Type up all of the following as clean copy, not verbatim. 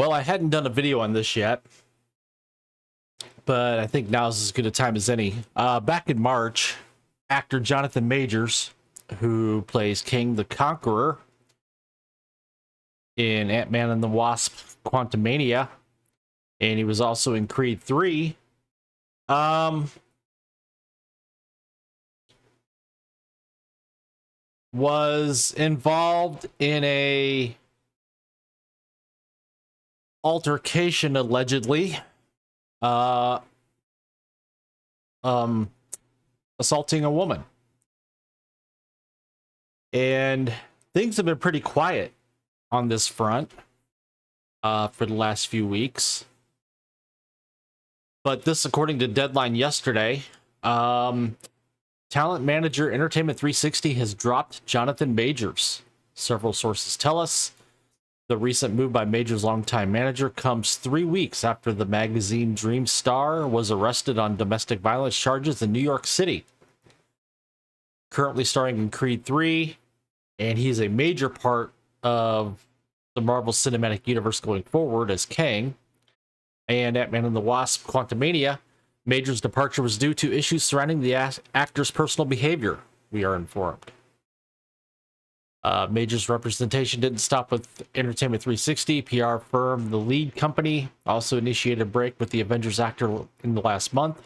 Well, I hadn't done a video on this yet, but I think now's as good a time as any. Back in March, actor Jonathan Majors, who plays King the Conqueror in Ant-Man and the Wasp: Quantumania, and he was also in Creed 3, was involved in a altercation, allegedly, assaulting a woman. And things have been pretty quiet on this front for the last few weeks. But this, according to Deadline yesterday, talent manager Entertainment 360 has dropped Jonathan Majors. Several sources tell us the recent move by Majors' longtime manager comes 3 weeks after the magazine Dream star was arrested on domestic violence charges in New York City. Currently starring in Creed 3, and he's a major part of the Marvel Cinematic Universe going forward as Kang. And Ant-Man and the Wasp: Quantumania, Major's departure was due to issues surrounding the actor's personal behavior, we are informed. Major's representation didn't stop with Entertainment 360. PR firm The Lead Company also initiated a break with the Avengers actor in the last month.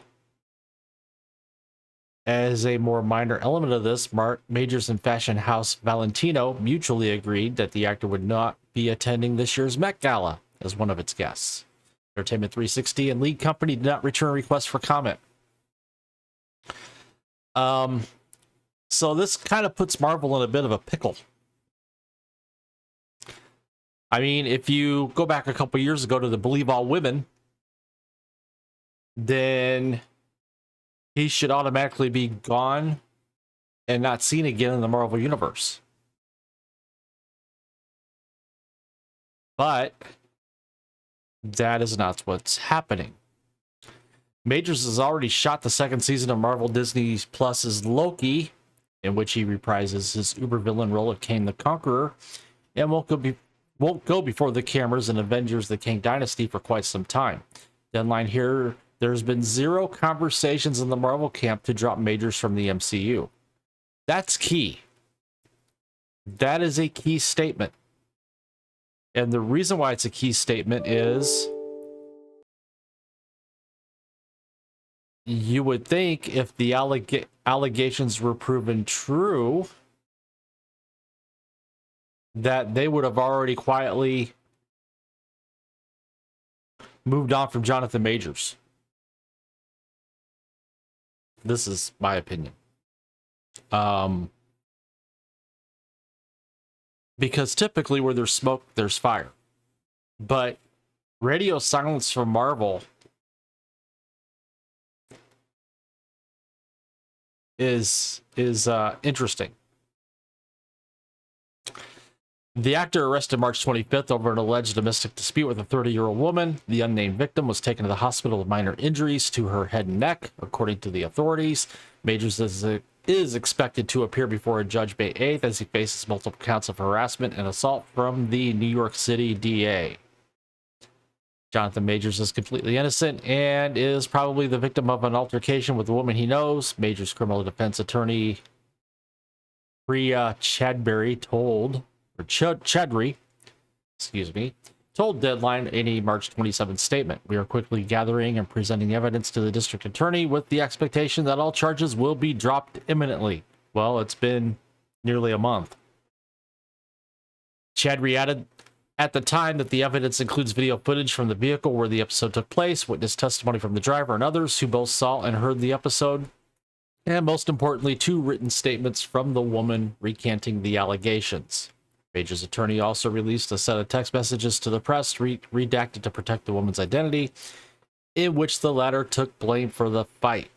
As a more minor element of this, Majors and fashion house Valentino mutually agreed that the actor would not be attending this year's Met Gala as one of its guests. Entertainment 360 and Lead Company did not return requests for comment. So this kind of puts Marvel in a bit of a pickle. I mean, if you go back a couple years ago to the Believe All Women, then he should automatically be gone and not seen again in the Marvel Universe. But that is not what's happening. Majors has already shot the second season of Marvel Disney Plus's Loki, in which he reprises his uber-villain role of Kang the Conqueror, and won't go before the cameras in Avengers: The Kang Dynasty for quite some time. Deadline here, there's been zero conversations in the Marvel camp to drop Majors from the MCU. That's key. That is a key statement. And the reason why it's a key statement is you would think if the allegations were proven true, that they would have already quietly moved on from Jonathan Majors. This is my opinion. Because typically where there's smoke, there's fire. But radio silence from Marvel is interesting. The actor arrested March 25th over an alleged domestic dispute with a 30-year-old woman. The unnamed victim was taken to the hospital with minor injuries to her head and neck, according to the authorities. Majors is expected to appear before a judge May 8th as he faces multiple counts of harassment and assault from the New York City DA. Jonathan Majors is completely innocent and is probably the victim of an altercation with a woman he knows. Majors' criminal defense attorney, Priya Chadbury, told Deadline in a March 27th statement, "We are quickly gathering and presenting evidence to the district attorney with the expectation that all charges will be dropped imminently." Well, it's been nearly a month. Chadbury added, "At the time that the evidence includes video footage from the vehicle where the episode took place, witness testimony from the driver and others who both saw and heard the episode, and most importantly, 2 written statements from the woman recanting the allegations." Major's attorney also released a set of text messages to the press, redacted to protect the woman's identity, in which the latter took blame for the fight.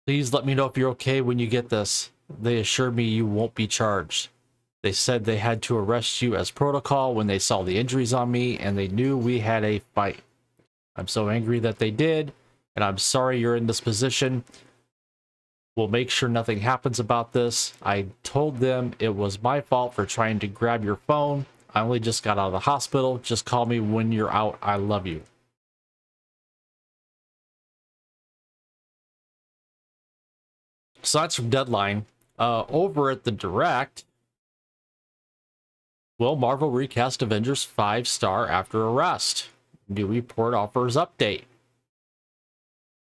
"Please let me know if you're okay when you get this. They assured me you won't be charged. They said they had to arrest you as protocol when they saw the injuries on me, and they knew we had a fight. I'm so angry that they did, and I'm sorry you're in this position. We'll make sure nothing happens about this. I told them it was my fault for trying to grab your phone. I only just got out of the hospital. Just call me when you're out. I love you. So that's from Deadline. Over at the Direct, will Marvel recast Avengers 5-star after arrest? New report offers update.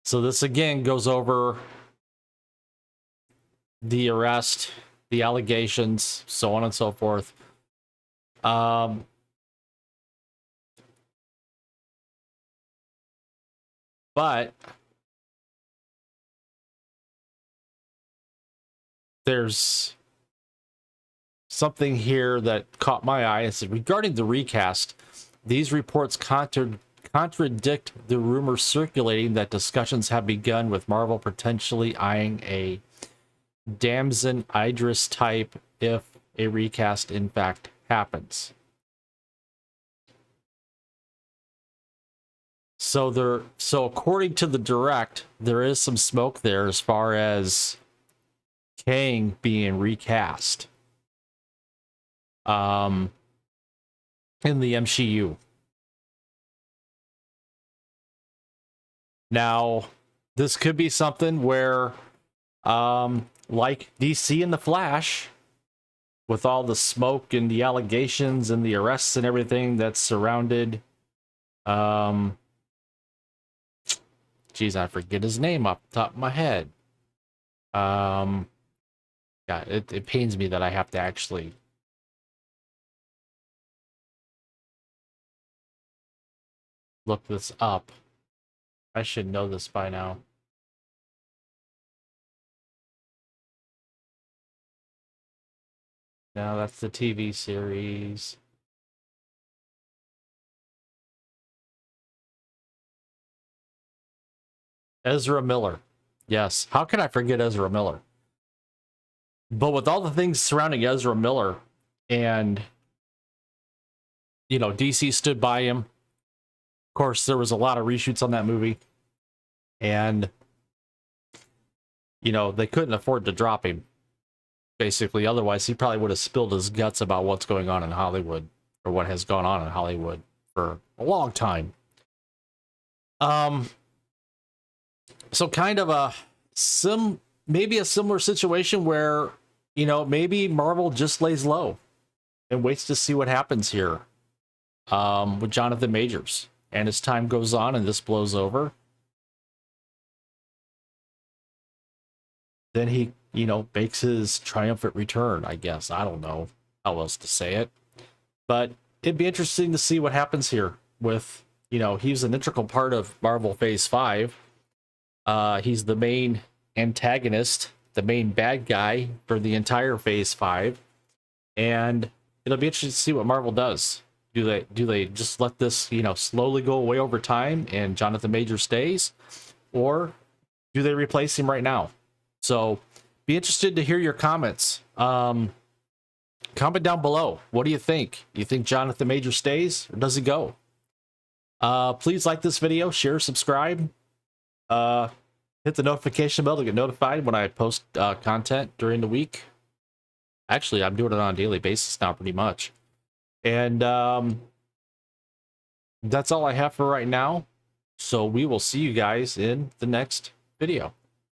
So this again goes over the arrest, the allegations, so on and so forth. But there's something here that caught my eye. It said, regarding the recast, these reports contradict the rumors circulating that discussions have begun with Marvel potentially eyeing a Damson Idris type if a recast in fact happens. So according to the Direct, there is some smoke there as far as Kang being recast in the MCU. Now, this could be something where like DC and the Flash, with all the smoke and the allegations and the arrests and everything that's surrounded geez, I forget his name off the top of my head. Yeah, it pains me that I have to actually look this up. I should know this by now. No, that's the TV series. Ezra Miller. Yes. How can I forget Ezra Miller? But with all the things surrounding Ezra Miller, and DC stood by him. Of course, there was a lot of reshoots on that movie, and they couldn't afford to drop him. Basically, otherwise he probably would have spilled his guts about what's going on in Hollywood, or what has gone on in Hollywood for a long time. So kind of maybe a similar situation where, maybe Marvel just lays low and waits to see what happens here with Jonathan Majors. And as time goes on and this blows over, then he, makes his triumphant return, I guess. I don't know how else to say it. But it'd be interesting to see what happens here with, he's an integral part of Marvel Phase 5. He's the main antagonist, the main bad guy for the entire Phase 5. And it'll be interesting to see what Marvel does. Do they just let this, slowly go away over time and Jonathan Majors stays? Or do they replace him right now? So be interested to hear your comments. Comment down below. What do you think? You think Jonathan Majors stays, or does he go? Please like this video, share, subscribe. Hit the notification bell to get notified when I post content during the week. Actually, I'm doing it on a daily basis now, pretty much. And that's all I have for right now. So we will see you guys in the next video.